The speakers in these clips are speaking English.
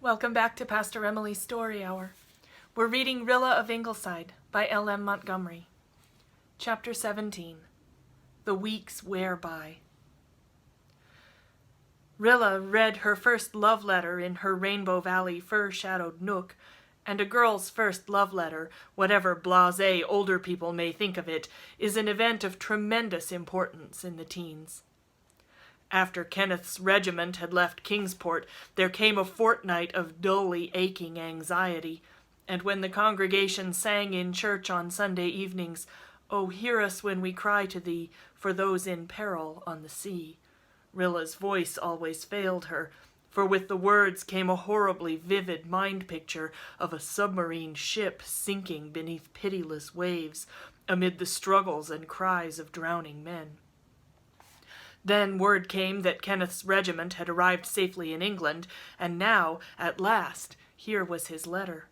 Welcome back to Pastor Emilie's Story Hour. We're reading Rilla of Ingleside by L.M. Montgomery. Chapter 17. The Weeks Wear By. Rilla read her first love letter in her Rainbow Valley fir-shadowed nook, and a girl's first love letter, whatever blasé older people may think of it, is an event of tremendous importance in the teens. After Kenneth's regiment had left Kingsport, there came a fortnight of dully aching anxiety, and when the congregation sang in church on Sunday evenings, "O hear us when we cry to thee, for those in peril on the sea," Rilla's voice always failed her, for with the words came a horribly vivid mind picture of a submarine ship sinking beneath pitiless waves, amid the struggles and cries of drowning men. Then word came that Kenneth's regiment had arrived safely in England, and now, at last, here was his letter.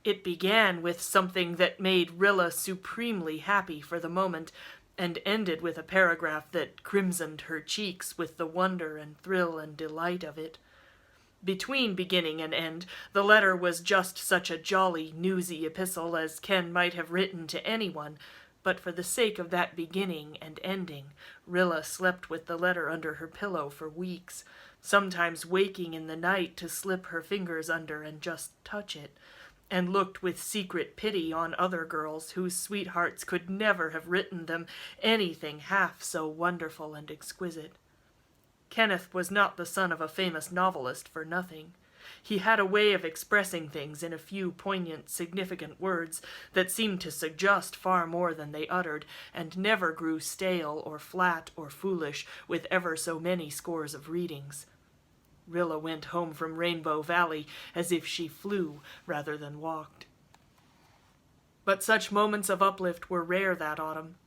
It began with something that made Rilla supremely happy for the moment, and ended with a paragraph that crimsoned her cheeks with the wonder and thrill and delight of it. Between beginning and end, the letter was just such a jolly, newsy epistle as Ken might have written to anyone, but for the sake of that beginning and ending, Rilla slept with the letter under her pillow for weeks, sometimes waking in the night to slip her fingers under and just touch it, and looked with secret pity on other girls whose sweethearts could never have written them anything half so wonderful and exquisite. Kenneth was not the son of a famous novelist for nothing. He had a way of expressing things in a few poignant, significant words that seemed to suggest far more than they uttered, and never grew stale or flat or foolish with ever so many scores of readings. Rilla went home from Rainbow Valley as if she flew rather than walked. But such moments of uplift were rare that autumn.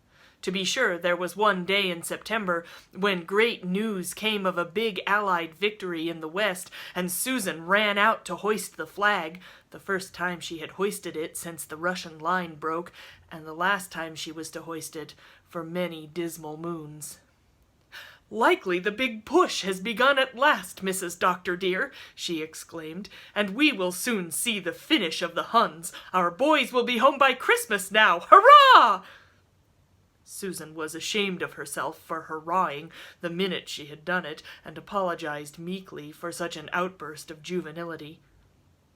To be sure, there was one day in September when great news came of a big Allied victory in the West, and Susan ran out to hoist the flag, the first time she had hoisted it since the Russian line broke, and the last time she was to hoist it for many dismal moons. "Likely the big push has begun at last, Mrs. Doctor dear," she exclaimed, "and we will soon see the finish of the Huns. Our boys will be home by Christmas now. Hurrah!" Susan was ashamed of herself for hurrahing the minute she had done it, and apologized meekly for such an outburst of juvenility.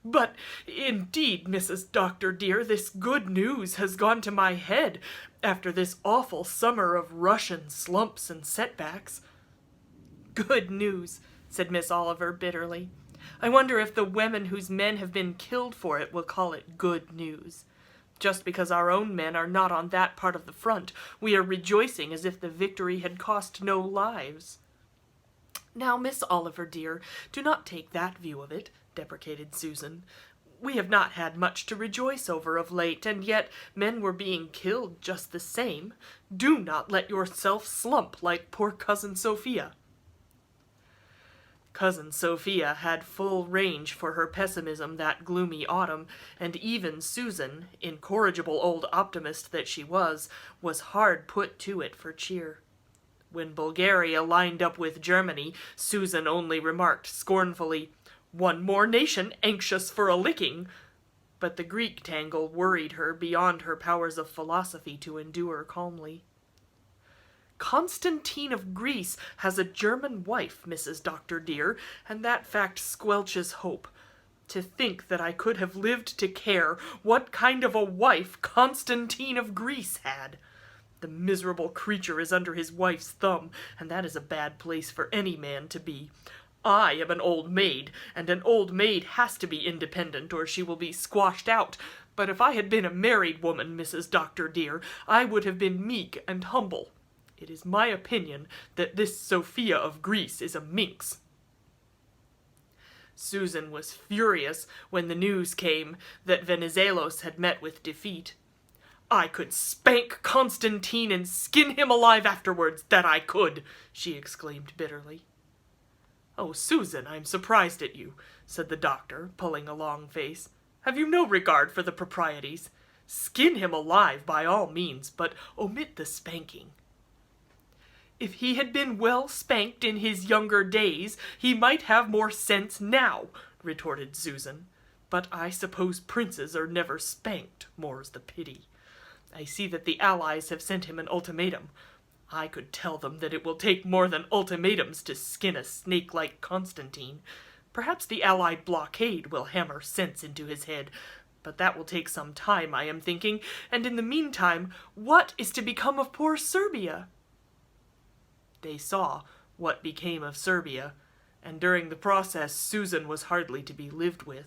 "But indeed, Mrs. Doctor dear, this good news has gone to my head after this awful summer of Russian slumps and setbacks." "Good news," said Miss Oliver bitterly. "I wonder if the women whose men have been killed for it will call it good news. Just because our own men are not on that part of the front, we are rejoicing as if the victory had cost no lives." "Now, Miss Oliver, dear, do not take that view of it," deprecated Susan. "We have not had much to rejoice over of late, and yet men were being killed just the same. Do not let yourself slump like poor Cousin Sophia." Cousin Sophia had full range for her pessimism that gloomy autumn, and even Susan, incorrigible old optimist that she was hard put to it for cheer. When Bulgaria lined up with Germany, Susan only remarked scornfully, "One more nation anxious for a licking," but the Greek tangle worried her beyond her powers of philosophy to endure calmly. "Constantine of Greece has a German wife, Mrs. Doctor dear, and that fact squelches hope. To think that I could have lived to care what kind of a wife Constantine of Greece had! The miserable creature is under his wife's thumb, and that is a bad place for any man to be. I am an old maid, and an old maid has to be independent or she will be squashed out. But if I had been a married woman, Mrs. Doctor dear, I would have been meek and humble. It is my opinion that this Sophia of Greece is a minx." Susan was furious when the news came that Venizelos had met with defeat. "I could spank Constantine and skin him alive afterwards, that I could," she exclaimed bitterly. "Oh, Susan, I'm surprised at you," said the doctor, pulling a long face. "Have you no regard for the proprieties? Skin him alive by all means, but omit the spanking." "If he had been well spanked in his younger days, he might have more sense now," retorted Susan. "But I suppose princes are never spanked, more's the pity. I see that the Allies have sent him an ultimatum. I could tell them that it will take more than ultimatums to skin a snake like Constantine. Perhaps the Allied blockade will hammer sense into his head, but that will take some time, I am thinking, and in the meantime, what is to become of poor Serbia?" They saw what became of Serbia, and during the process Susan was hardly to be lived with.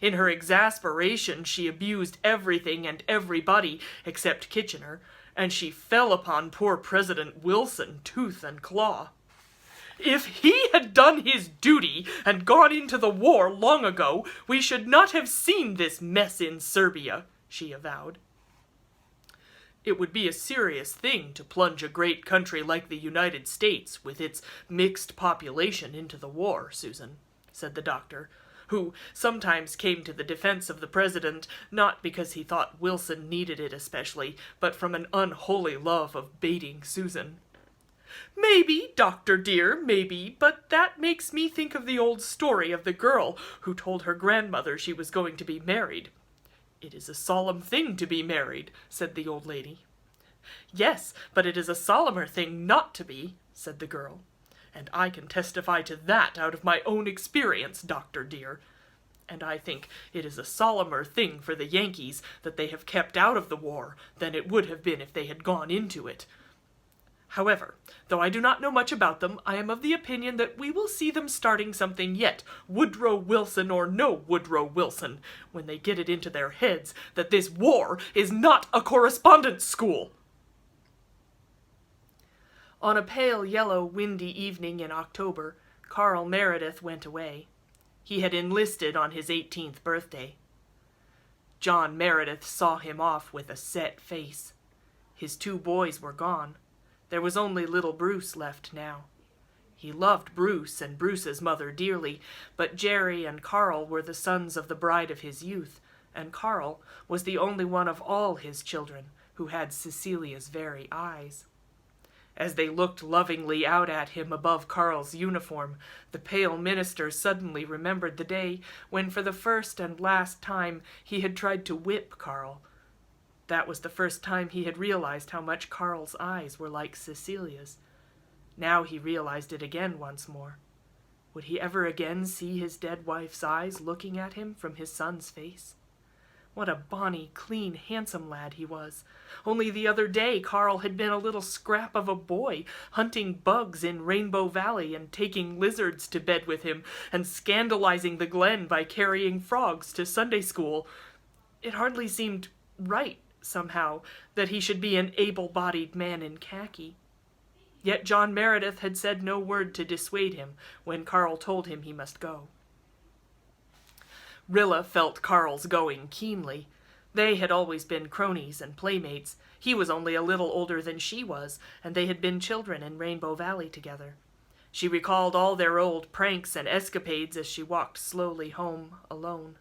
In her exasperation she abused everything and everybody except Kitchener, and she fell upon poor President Wilson tooth and claw. "If he had done his duty and gone into the war long ago, we should not have seen this mess in Serbia," she avowed. "It would be a serious thing to plunge a great country like the United States, with its mixed population, into the war, Susan," said the doctor, who sometimes came to the defense of the president, not because he thought Wilson needed it especially, but from an unholy love of baiting Susan. "Maybe, doctor dear, maybe, but that makes me think of the old story of the girl who told her grandmother she was going to be married. It is a solemn thing to be married," said the old lady. "Yes, but it is a solemner thing not to be," said the girl. "And I can testify to that out of my own experience, doctor dear. And I think it is a solemner thing for the Yankees that they have kept out of the war than it would have been if they had gone into it. However, though I do not know much about them, I am of the opinion that we will see them starting something yet, Woodrow Wilson or no Woodrow Wilson, when they get it into their heads that this war is not a correspondence school." On a pale yellow windy evening in October, Carl Meredith went away. He had enlisted on his 18th birthday. John Meredith saw him off with a set face. His 2 boys were gone. There was only little Bruce left now. He loved Bruce and Bruce's mother dearly, but Jerry and Carl were the sons of the bride of his youth, and Carl was the only one of all his children who had Cecilia's very eyes. As they looked lovingly out at him above Carl's uniform, the pale minister suddenly remembered the day when for the first and last time he had tried to whip Carl. That was the first time he had realized how much Carl's eyes were like Cecilia's. Now he realized it again once more. Would he ever again see his dead wife's eyes looking at him from his son's face? What a bonny, clean, handsome lad he was. Only the other day Carl had been a little scrap of a boy, hunting bugs in Rainbow Valley and taking lizards to bed with him, and scandalizing the Glen by carrying frogs to Sunday school. It hardly seemed right, somehow, that he should be an able-bodied man in khaki. Yet John Meredith had said no word to dissuade him when Carl told him he must go. Rilla felt Carl's going keenly. They had always been cronies and playmates. He was only a little older than she was, and they had been children in Rainbow Valley together. She recalled all their old pranks and escapades as she walked slowly home alone.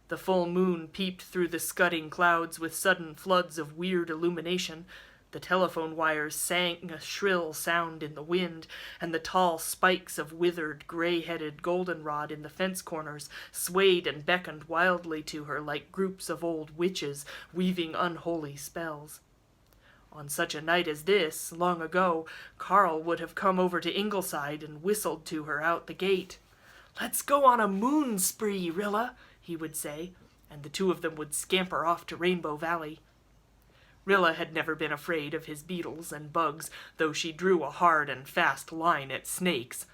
The full moon peeped through the scudding clouds with sudden floods of weird illumination. The telephone wires sang a shrill sound in the wind, and the tall spikes of withered, gray-headed goldenrod in the fence corners swayed and beckoned wildly to her like groups of old witches weaving unholy spells. On such a night as this, long ago, Carl would have come over to Ingleside and whistled to her out the gate. "Let's go on a moon spree, Rilla," he would say, and the 2 of them would scamper off to Rainbow Valley. Rilla had never been afraid of his beetles and bugs, though she drew a hard and fast line at snakes.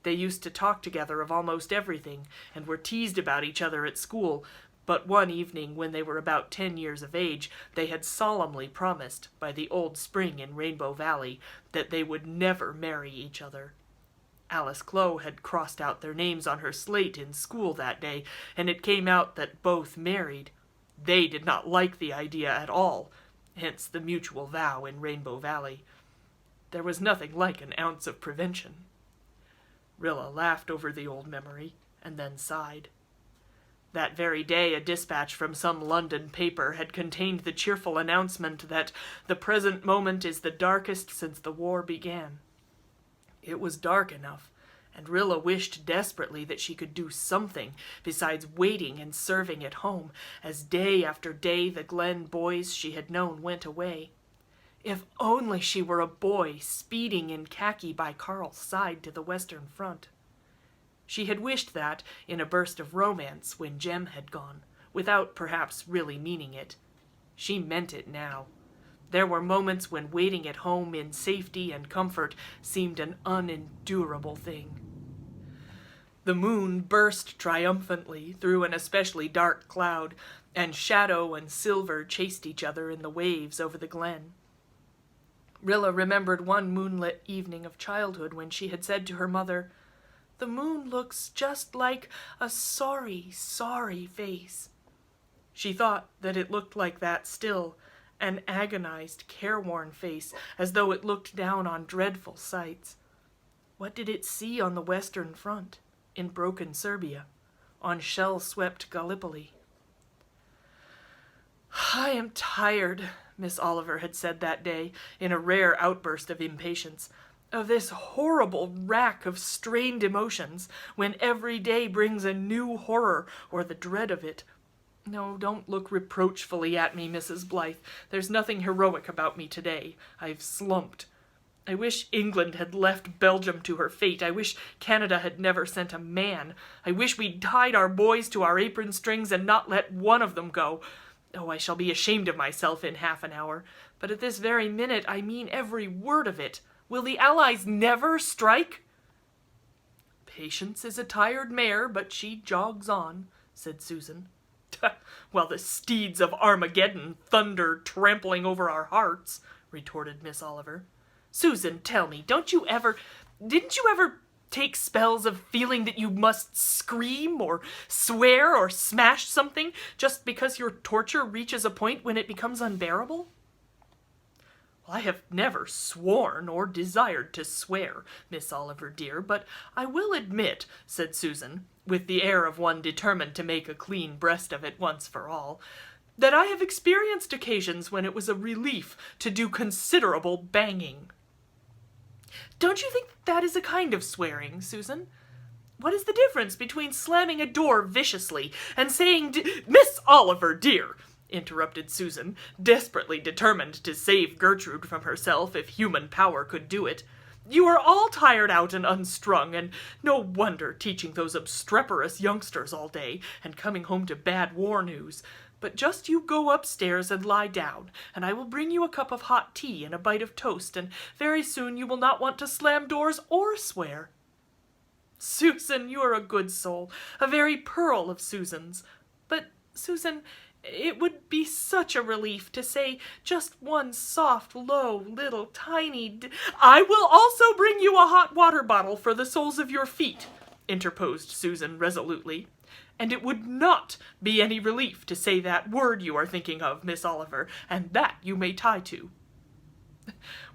They used to talk together of almost everything, and were teased about each other at school, but one evening when they were about 10 years of age, they had solemnly promised, by the old spring in Rainbow Valley, that they would never marry each other. Alice Clow had crossed out their names on her slate in school that day, and it came out that both married. They did not like the idea at all, hence the mutual vow in Rainbow Valley. There was nothing like an ounce of prevention. Rilla laughed over the old memory, and then sighed. That very day a dispatch from some London paper had contained the cheerful announcement that the present moment is the darkest since the war began. It was dark enough, and Rilla wished desperately that she could do something besides waiting and serving at home, as day after day the Glen boys she had known went away. If only she were a boy speeding in khaki by Carl's side to the Western Front. She had wished that in a burst of romance when Jem had gone, without perhaps really meaning it. She meant it now. There were moments when waiting at home in safety and comfort seemed an unendurable thing. The moon burst triumphantly through an especially dark cloud, and shadow and silver chased each other in the waves over the glen. Rilla remembered one moonlit evening of childhood when she had said to her mother, "The moon looks just like a sorry, sorry face." She thought that it looked like that still, an agonized, careworn face, as though it looked down on dreadful sights. What did it see on the Western Front, in broken Serbia, on shell-swept Gallipoli? "I am tired," Miss Oliver had said that day, in a rare outburst of impatience, "of this horrible rack of strained emotions, when every day brings a new horror or the dread of it. No, don't look reproachfully at me, Mrs. Blythe. There's nothing heroic about me today. I've slumped. I wish England had left Belgium to her fate. I wish Canada had never sent a man. I wish we'd tied our boys to our apron strings and not let one of them go. Oh, I shall be ashamed of myself in half an hour. But at this very minute, I mean every word of it. Will the Allies never strike?" "Patience is a tired mare, but she jogs on," said Susan. "While the steeds of Armageddon thunder trampling over our hearts," retorted Miss Oliver. "Susan, tell me, didn't you ever take spells of feeling that you must scream or swear or smash something just because your torture reaches a point when it becomes unbearable?" "I have never sworn or desired to swear, Miss Oliver dear, but I will admit," said Susan, with the air of one determined to make a clean breast of it once for all, "that I have experienced occasions when it was a relief to do considerable banging." "Don't you think that is a kind of swearing, Susan? What is the difference between slamming a door viciously and saying Miss Oliver, dear," interrupted Susan, desperately determined to save Gertrude from herself if human power could do it. "You are all tired out and unstrung, and no wonder, teaching those obstreperous youngsters all day and coming home to bad war news. But just you go upstairs and lie down, and I will bring you a cup of hot tea and a bite of toast, and very soon you will not want to slam doors or swear." "Susan, you are a good soul, a very pearl of Susans. But, Susan, it would be such a relief to say just one soft, low, little, tiny "I will also bring you a hot water bottle for the soles of your feet," interposed Susan resolutely. "And it would not be any relief to say that word you are thinking of, Miss Oliver, and that you may tie to."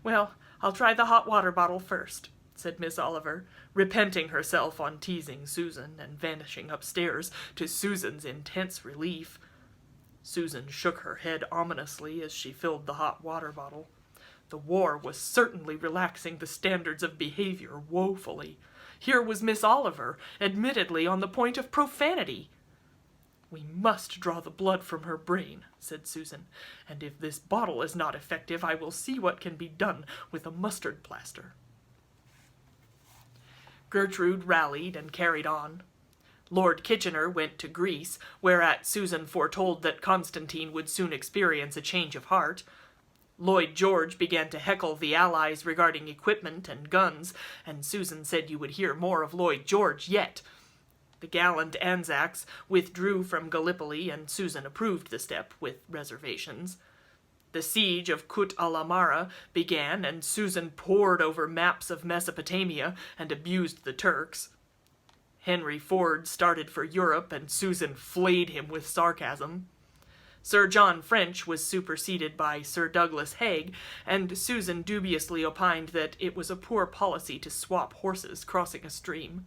"Well, I'll try the hot water bottle first," said Miss Oliver, repenting herself on teasing Susan and vanishing upstairs to Susan's intense relief. Susan shook her head ominously as she filled the hot water bottle. The war was certainly relaxing the standards of behavior woefully. Here was Miss Oliver, admittedly on the point of profanity. "We must draw the blood from her brain," said Susan, "and if this bottle is not effective, I will see what can be done with a mustard plaster." Gertrude rallied and carried on. Lord Kitchener went to Greece, whereat Susan foretold that Constantine would soon experience a change of heart. Lloyd George began to heckle the Allies regarding equipment and guns, and Susan said you would hear more of Lloyd George yet. The gallant Anzacs withdrew from Gallipoli, and Susan approved the step with reservations. The siege of Kut al-Amara began, and Susan pored over maps of Mesopotamia and abused the Turks. Henry Ford started for Europe, and Susan flayed him with sarcasm. Sir John French was superseded by Sir Douglas Haig, and Susan dubiously opined that it was a poor policy to swap horses crossing a stream.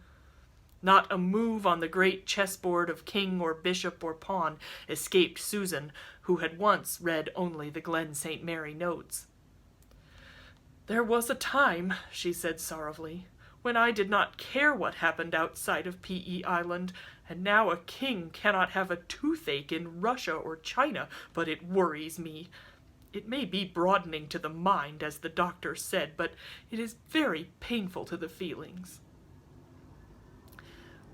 Not a move on the great chessboard of king or bishop or pawn escaped Susan, who had once read only the Glen St. Mary notes. "There was a time," she said sorrowfully, when I did not care what happened outside of P.E. Island, and now a king cannot have a toothache in Russia or China, but it worries me. It may be broadening to the mind, as the doctor said, but it is very painful to the feelings."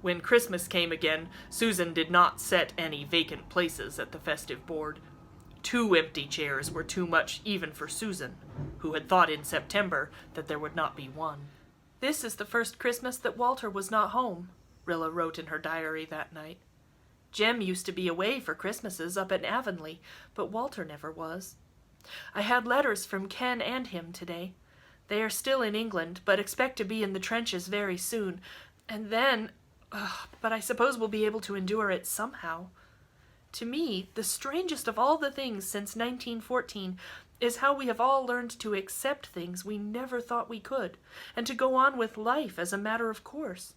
When Christmas came again, Susan did not set any vacant places at the festive board. 2 empty chairs were too much even for Susan, who had thought in September that there would not be one. "This is the first Christmas that Walter was not home," Rilla wrote in her diary that night. "Jem used to be away for Christmases up in Avonlea, but Walter never was. I had letters from Ken and him today. They are still in England, but expect to be in the trenches very soon, and then... but I suppose we'll be able to endure it somehow. To me, the strangest of all the things since 1914 is how we have all learned to accept things we never thought we could, and to go on with life as a matter of course.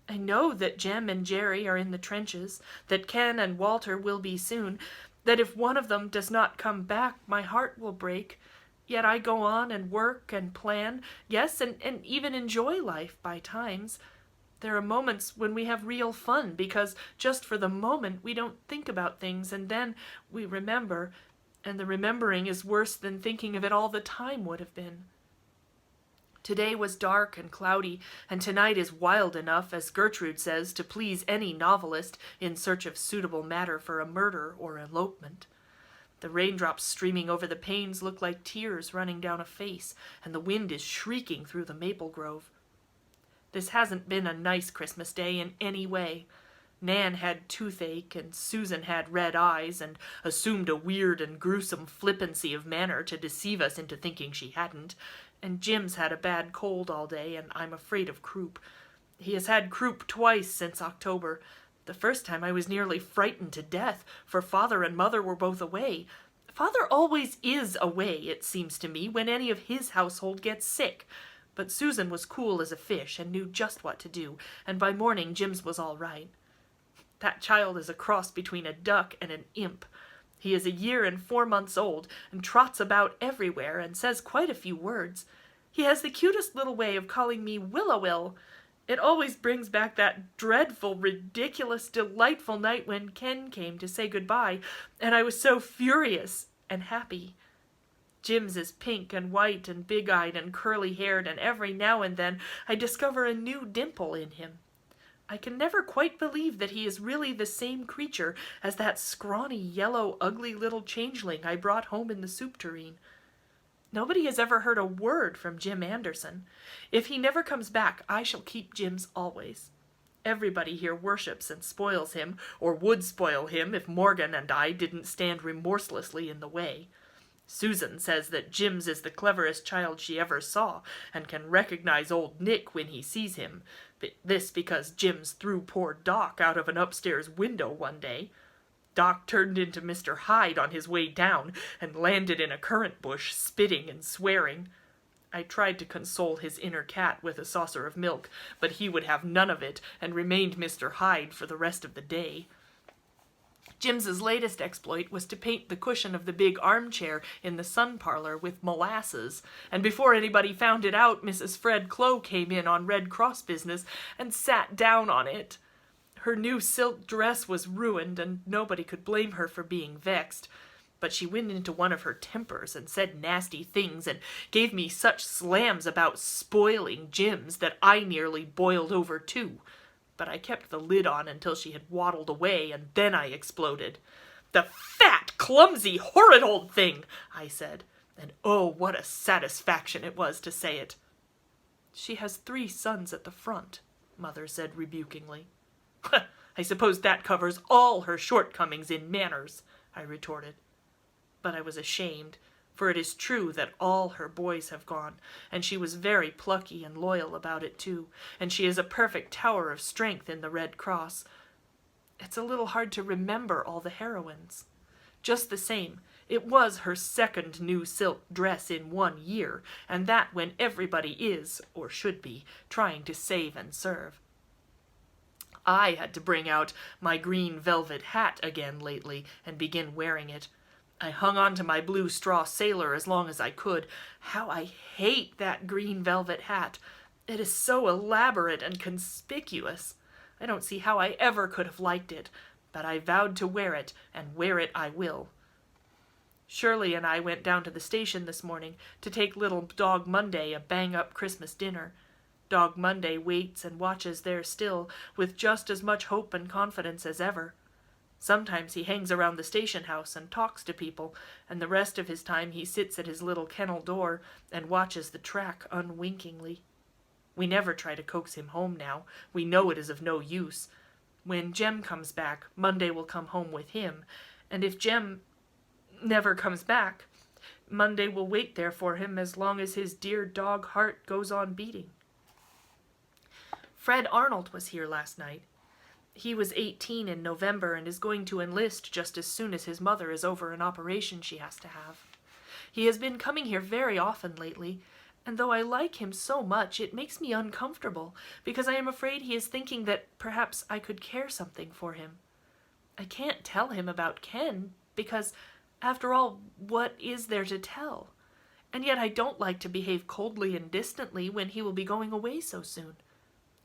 I know that Jem and Jerry are in the trenches, that Ken and Walter will be soon, that if one of them does not come back, my heart will break. Yet I go on and work and plan, yes, and even enjoy life by times. There are moments when we have real fun, because just for the moment we don't think about things, and then we remember, and the remembering is worse than thinking of it all the time would have been. Today was dark and cloudy, and tonight is wild enough, as Gertrude says, to please any novelist in search of suitable matter for a murder or elopement. The raindrops streaming over the panes look like tears running down a face, and the wind is shrieking through the maple grove. This hasn't been a nice Christmas Day in any way. Nan had toothache, and Susan had red eyes, and assumed a weird and gruesome flippancy of manner to deceive us into thinking she hadn't, and Jim's had a bad cold all day, and I'm afraid of croup. He has had croup twice since October. The first time I was nearly frightened to death, for Father and Mother were both away. Father always is away, it seems to me, when any of his household gets sick. But Susan was cool as a fish and knew just what to do, and by morning Jim's was all right. That child is a cross between a duck and an imp. He is 1 year and 4 months old, and trots about everywhere, and says quite a few words. He has the cutest little way of calling me Will-o-will. It always brings back that dreadful, ridiculous, delightful night when Ken came to say goodbye, and I was so furious and happy. Jim's is pink and white and big-eyed and curly-haired, and every now and then I discover a new dimple in him. I can never quite believe that he is really the same creature as that scrawny, yellow, ugly little changeling I brought home in the soup tureen. Nobody has ever heard a word from Jim Anderson. If he never comes back, I shall keep Jim's always. Everybody here worships and spoils him, or would spoil him if Morgan and I didn't stand remorselessly in the way. Susan says that Jim's is the cleverest child she ever saw, and can recognize old Nick when he sees him. This because Jim's threw poor Doc out of an upstairs window one day. Doc turned into Mr. Hyde on his way down, and landed in a currant bush, spitting and swearing. I tried to console his inner cat with a saucer of milk, but he would have none of it, and remained Mr. Hyde for the rest of the day. Jim's latest exploit was to paint the cushion of the big armchair in the sun parlor with molasses, and before anybody found it out, Mrs. Fred Clow came in on Red Cross business and sat down on it. Her new silk dress was ruined, and nobody could blame her for being vexed, but she went into one of her tempers and said nasty things and gave me such slams about spoiling Jim's that I nearly boiled over too. But I kept the lid on until she had waddled away, and then I exploded. "The fat, clumsy, horrid old thing," I said, and oh, what a satisfaction it was to say it. "She has 3 sons at the front," Mother said rebukingly. "I suppose that covers all her shortcomings in manners," I retorted. But I was ashamed, for it is true that all her boys have gone, and she was very plucky and loyal about it too, and she is a perfect tower of strength in the Red Cross. It's a little hard to remember all the heroines. Just the same, it was her 2nd new silk dress in 1 year, and that when everybody is, or should be, trying to save and serve. I had to bring out my green velvet hat again lately and begin wearing it. I hung on to my blue straw sailor as long as I could. How I hate that green velvet hat! It is so elaborate and conspicuous. I don't see how I ever could have liked it, but I vowed to wear it, and wear it I will. Shirley and I went down to the station this morning to take little Dog Monday a bang-up Christmas dinner. Dog Monday waits and watches there still, with just as much hope and confidence as ever. Sometimes he hangs around the station house and talks to people, and the rest of his time he sits at his little kennel door and watches the track unwinkingly. We never try to coax him home now. We know it is of no use. When Jem comes back, Monday will come home with him, and if Jem never comes back, Monday will wait there for him as long as his dear dog heart goes on beating. Fred Arnold was here last night. He was 18 in November and is going to enlist just as soon as his mother is over an operation she has to have. He has been coming here very often lately, and though I like him so much, it makes me uncomfortable, because I am afraid he is thinking that perhaps I could care something for him. I can't tell him about Ken, because, after all, what is there to tell? And yet I don't like to behave coldly and distantly when he will be going away so soon.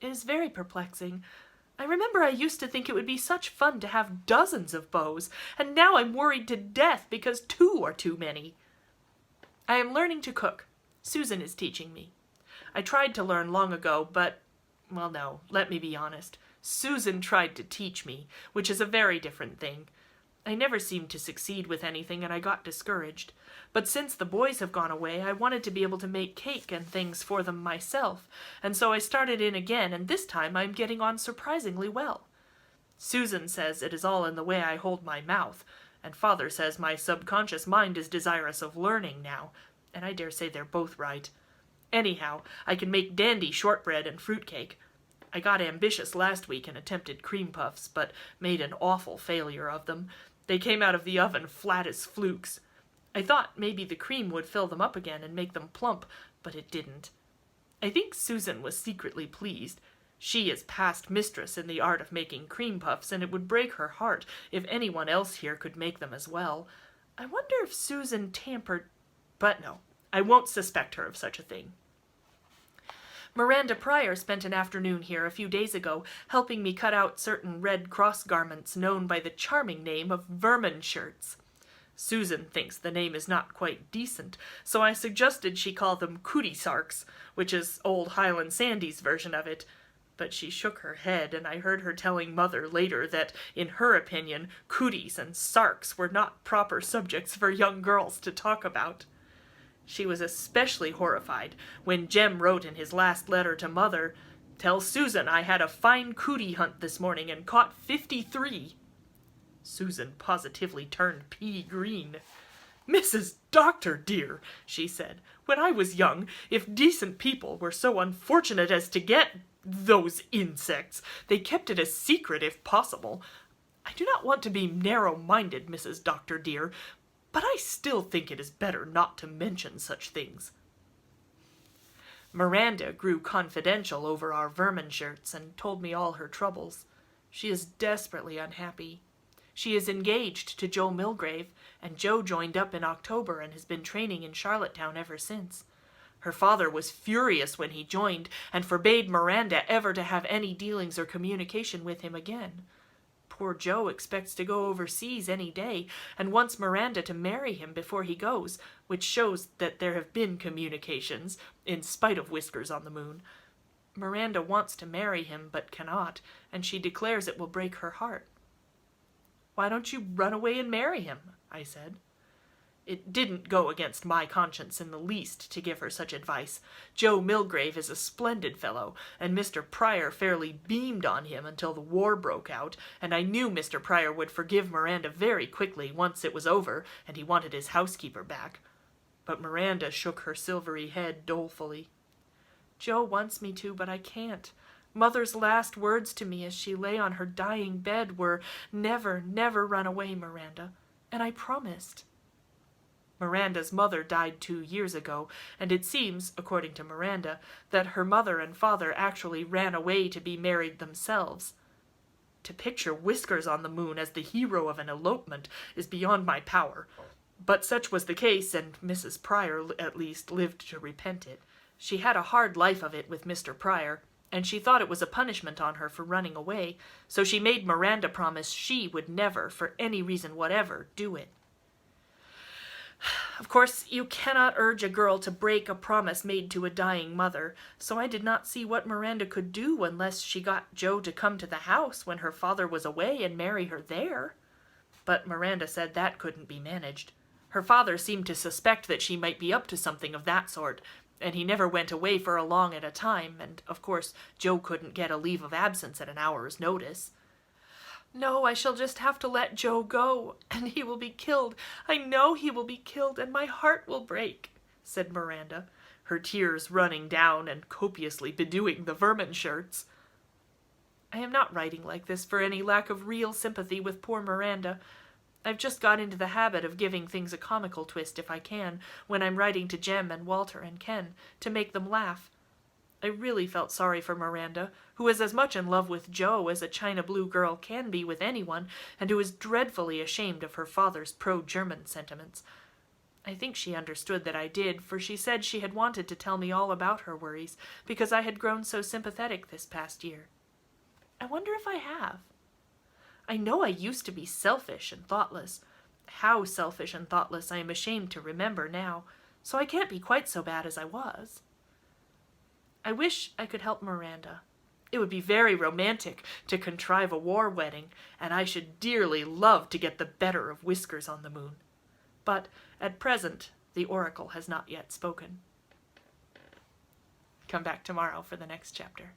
It is very perplexing. I remember I used to think it would be such fun to have dozens of beaux, and now I'm worried to death because 2 are too many. I am learning to cook. Susan is teaching me. I tried to learn long ago, but, well, no, let me be honest. Susan tried to teach me, which is a very different thing. I never seemed to succeed with anything, and I got discouraged. But since the boys have gone away, I wanted to be able to make cake and things for them myself, and so I started in again, and this time I'm getting on surprisingly well. Susan says it is all in the way I hold my mouth, and Father says my subconscious mind is desirous of learning now, and I dare say they're both right. Anyhow, I can make dandy shortbread and fruitcake. I got ambitious last week and attempted cream puffs, but made an awful failure of them. They came out of the oven flat as flukes. I thought maybe the cream would fill them up again and make them plump, but it didn't. I think Susan was secretly pleased. She is past mistress in the art of making cream puffs, and it would break her heart if anyone else here could make them as well. I wonder if Susan tampered... But no, I won't suspect her of such a thing. Miranda Pryor spent an afternoon here a few days ago, helping me cut out certain Red Cross garments known by the charming name of vermin shirts. Susan thinks the name is not quite decent, so I suggested she call them cootie sarks, which is old Highland Sandy's version of it. But she shook her head, and I heard her telling Mother later that, in her opinion, cooties and sarks were not proper subjects for young girls to talk about. She was especially horrified when Jem wrote in his last letter to Mother, "Tell Susan I had a fine cootie hunt this morning and caught 53. Susan positively turned pea-green. "Mrs. Doctor, dear," she said, "when I was young, if decent people were so unfortunate as to get those insects, they kept it a secret if possible. I do not want to be narrow-minded, Mrs. Doctor, dear, but I still think it is better not to mention such things." Miranda grew confidential over our vermin shirts and told me all her troubles. She is desperately unhappy. She is engaged to Joe Milgrave, and Joe joined up in October and has been training in Charlottetown ever since. Her father was furious when he joined and forbade Miranda ever to have any dealings or communication with him again. Poor Joe expects to go overseas any day and wants Miranda to marry him before he goes, which shows that there have been communications, in spite of Whiskers on the Moon. Miranda wants to marry him but cannot, and she declares it will break her heart. "Why don't you run away and marry him?" I said. It didn't go against my conscience in the least to give her such advice. Joe Milgrave is a splendid fellow, and Mr. Pryor fairly beamed on him until the war broke out, and I knew Mr. Pryor would forgive Miranda very quickly once it was over and he wanted his housekeeper back. But Miranda shook her silvery head dolefully. "Joe wants me to, but I can't. Mother's last words to me as she lay on her dying bed were, 'Never, never run away, Miranda,' and I promised." Miranda's mother died 2 years ago, and it seems, according to Miranda, that her mother and father actually ran away to be married themselves. To picture Whiskers on the Moon as the hero of an elopement is beyond my power, but such was the case, and Mrs. Pryor, at least, lived to repent it. She had a hard life of it with Mr. Pryor, and she thought it was a punishment on her for running away, so she made Miranda promise she would never, for any reason whatever, do it. Of course, you cannot urge a girl to break a promise made to a dying mother, so I did not see what Miranda could do unless she got Joe to come to the house when her father was away and marry her there. But Miranda said that couldn't be managed. Her father seemed to suspect that she might be up to something of that sort, and he never went away for a long at a time, and of course Joe couldn't get a leave of absence at an hour's notice. No, I shall just have to let Joe go, and he will be killed. I know he will be killed, and my heart will break, said Miranda, her tears running down and copiously bedewing the vermin shirts. I am not writing like this for any lack of real sympathy with poor Miranda. I've just got into the habit of giving things a comical twist if I can, when I'm writing to Jem and Walter and Ken, to make them laugh. I really felt sorry for Miranda, who is as much in love with Joe as a China Blue girl can be with anyone, and who is dreadfully ashamed of her father's pro-German sentiments. I think she understood that I did, for she said she had wanted to tell me all about her worries, because I had grown so sympathetic this past year. I wonder if I have. I know I used to be selfish and thoughtless. How selfish and thoughtless I am ashamed to remember now, so I can't be quite so bad as I was. I wish I could help Miranda. It would be very romantic to contrive a war wedding, and I should dearly love to get the better of Whiskers on the Moon. But at present, the oracle has not yet spoken. Come back tomorrow for the next chapter.